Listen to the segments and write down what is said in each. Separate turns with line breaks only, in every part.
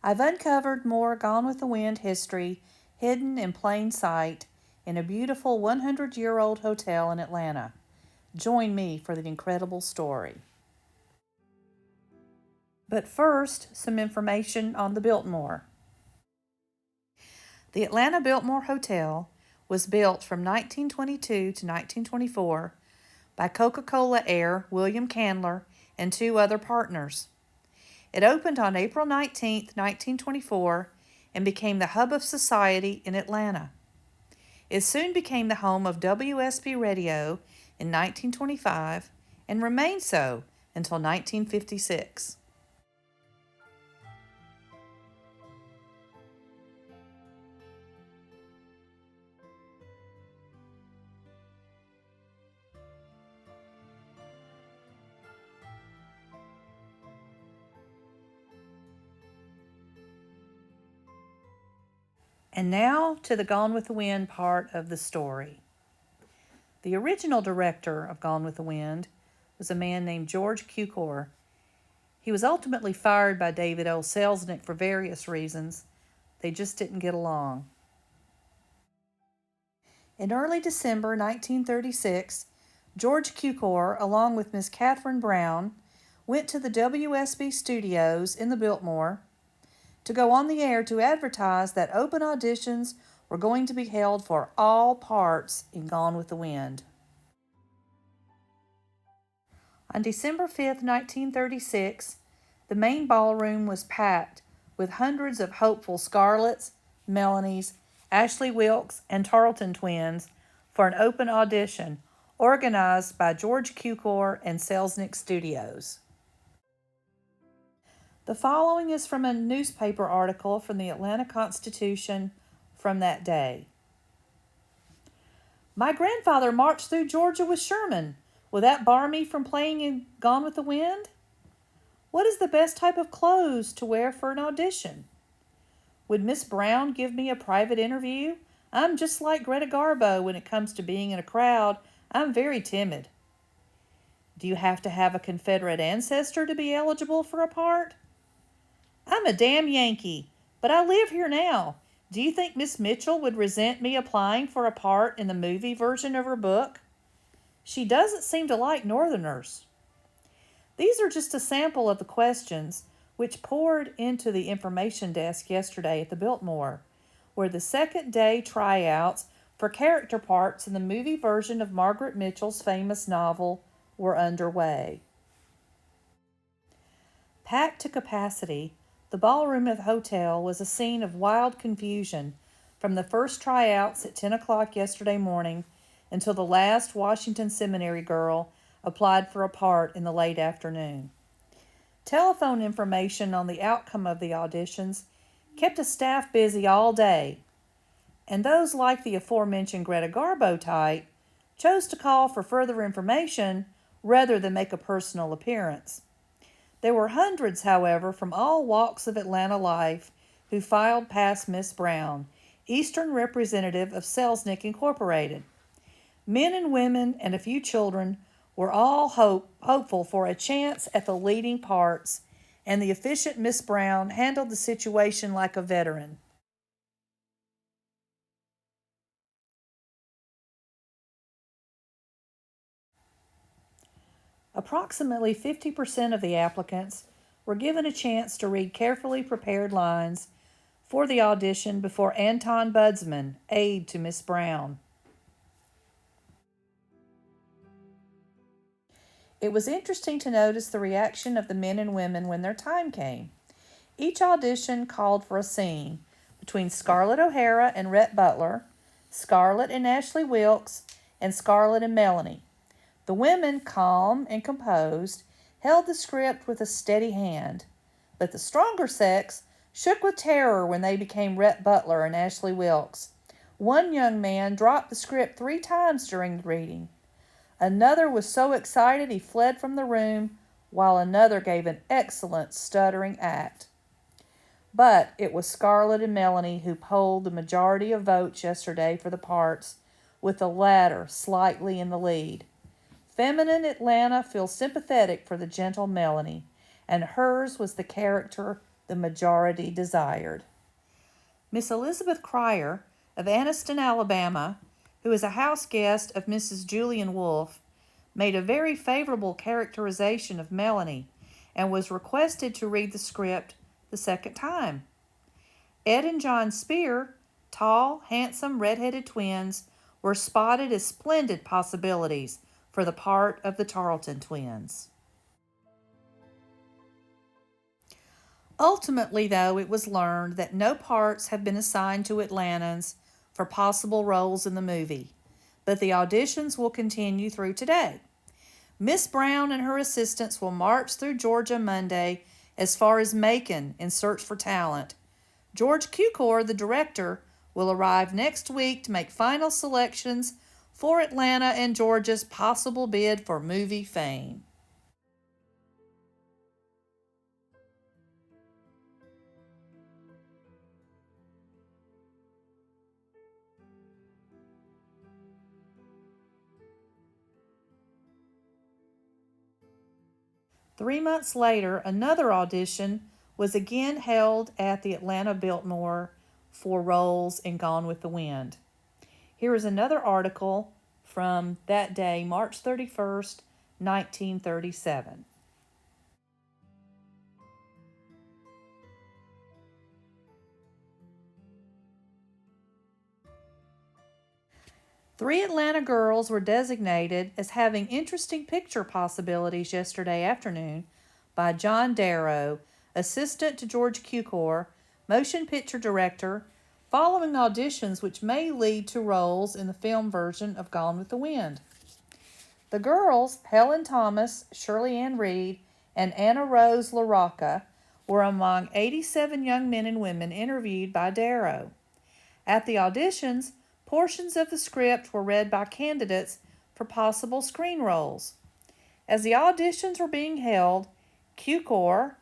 I've uncovered more Gone with the Wind history hidden in plain sight in a beautiful 100-year-old hotel in Atlanta. Join me for the incredible story. But first, some information on the Biltmore. The Atlanta Biltmore Hotel was built from 1922 to 1924 by Coca Cola heir William Candler and two other partners. It opened on April 19, 1924, and became the hub of society in Atlanta. It soon became the home of WSB Radio in 1925 and remained so until 1956. And now to the Gone with the Wind part of the story. The original director of Gone with the Wind was a man named George Cukor. He was ultimately fired by David L. Selznick for various reasons. They just didn't get along. In early December 1936, George Cukor, along with Miss Catherine Brown, went to the WSB studios in the Biltmore to go on the air to advertise that open auditions were going to be held for all parts in Gone with the Wind. On December 5, 1936, the main ballroom was packed with hundreds of hopeful Scarletts, Melanies, Ashley Wilkes, and Tarleton twins for an open audition organized by George Cukor and Selznick Studios. The following is from a newspaper article from the Atlanta Constitution from that day. My grandfather marched through Georgia with Sherman. Will that bar me from playing in Gone with the Wind? What is the best type of clothes to wear for an audition? Would Miss Brown give me a private interview? I'm just like Greta Garbo when it comes to being in a crowd. I'm very timid. Do you have to have a Confederate ancestor to be eligible for a part? I'm a damn Yankee, but I live here now. Do you think Miss Mitchell would resent me applying for a part in the movie version of her book? She doesn't seem to like Northerners. These are just a sample of the questions which poured into the information desk yesterday at the Biltmore, where the second day tryouts for character parts in the movie version of Margaret Mitchell's famous novel were underway. Packed to capacity, the ballroom of the hotel was a scene of wild confusion from the first tryouts at 10 o'clock yesterday morning until the last Washington Seminary girl applied for a part in the late afternoon. Telephone information on the outcome of the auditions kept a staff busy all day, and those like the aforementioned Greta Garbo type chose to call for further information rather than make a personal appearance. There were hundreds, however, from all walks of Atlanta life who filed past Miss Brown, Eastern representative of Selznick Incorporated. Men and women and a few children were all hopeful for a chance at the leading parts, and the efficient Miss Brown handled the situation like a veteran. Approximately 50% of the applicants were given a chance to read carefully prepared lines for the audition before Anton Budsman, aide to Miss Brown. It was interesting to notice the reaction of the men and women when their time came. Each audition called for a scene between Scarlett O'Hara and Rhett Butler, Scarlett and Ashley Wilkes, and Scarlett and Melanie. The women, calm and composed, held the script with a steady hand, but the stronger sex shook with terror when they became Rhett Butler and Ashley Wilkes. One young man dropped the script 3 times during the reading. Another was so excited he fled from the room, while another gave an excellent stuttering act. But it was Scarlett and Melanie who polled the majority of votes yesterday for the parts, with the latter slightly in the lead. Feminine Atlanta feels sympathetic for the gentle Melanie, and hers was the character the majority desired. Miss Elizabeth Cryer of Anniston, Alabama, who is a house guest of Mrs. Julian Wolfe, made a very favorable characterization of Melanie and was requested to read the script the second time. Ed and John Spear, tall, handsome, red-headed twins, were spotted as splendid possibilities for the part of the Tarleton twins. Ultimately, though, it was learned that no parts have been assigned to Atlantans for possible roles in the movie, but the auditions will continue through today. Miss Brown and her assistants will march through Georgia Monday as far as Macon in search for talent. George Cukor, the director, will arrive next week to make final selections for Atlanta and Georgia's possible bid for movie fame. Three months later, another audition was again held at the Atlanta Biltmore for roles in Gone with the Wind. Here is another article from that day, March 31st, 1937. Three Atlanta girls were designated as having interesting picture possibilities yesterday afternoon by John Darrow, assistant to George Cukor, motion picture director, following auditions which may lead to roles in the film version of Gone with the Wind. The girls, Helen Thomas, Shirley Ann Reed, and Anna Rose LaRocca, were among 87 young men and women interviewed by Darrow. At the auditions, portions of the script were read by candidates for possible screen roles. As the auditions were being held, Cukor,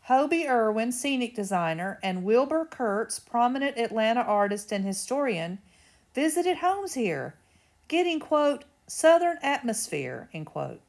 Hobie Irwin, scenic designer, and Wilbur Kurtz, prominent Atlanta artist and historian, visited homes here, getting, quote, Southern atmosphere, end quote.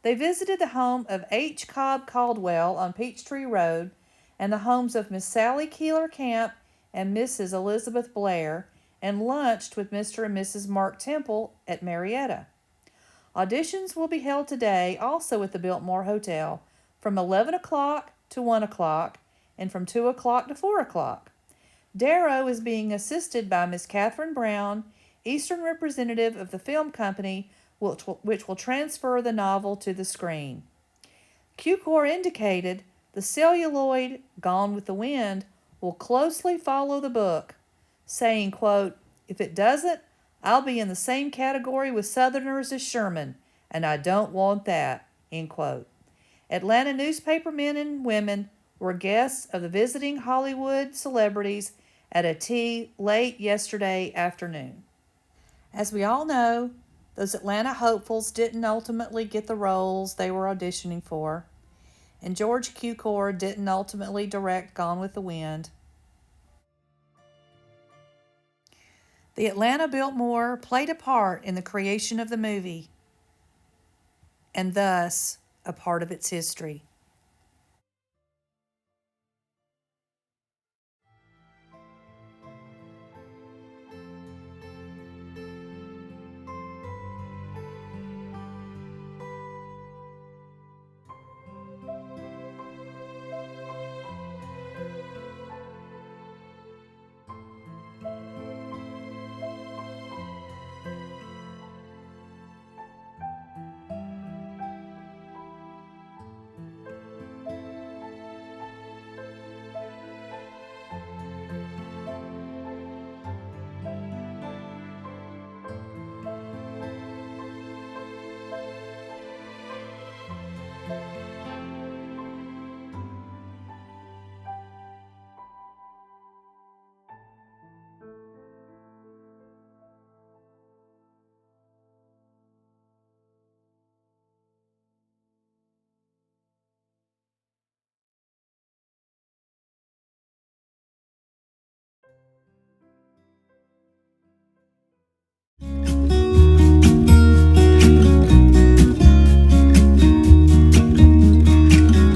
They visited the home of H. Cobb Caldwell on Peachtree Road and the homes of Miss Sally Keeler Camp and Mrs. Elizabeth Blair, and lunched with Mr. and Mrs. Mark Temple at Marietta. Auditions will be held today also at the Biltmore Hotel from 11 o'clock to 1 o'clock and from 2 o'clock to 4 o'clock. Darrow is being assisted by Miss Catherine Brown, Eastern representative of the film company, which will transfer the novel to the screen. Cukor indicated the celluloid Gone with the Wind will closely follow the book, saying, quote, if it doesn't, I'll be in the same category with Southerners as Sherman, and I don't want that, end quote. Atlanta newspaper men and women were guests of the visiting Hollywood celebrities at a tea late yesterday afternoon. As we all know, those Atlanta hopefuls didn't ultimately get the roles they were auditioning for, and George Cukor didn't ultimately direct Gone with the Wind. The Atlanta Biltmore played a part in the creation of the movie, and thus a part of its history.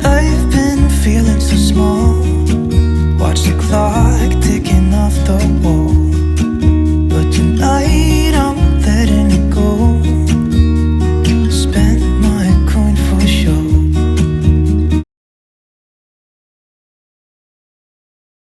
I've been feeling so small. watch the clock ticking off the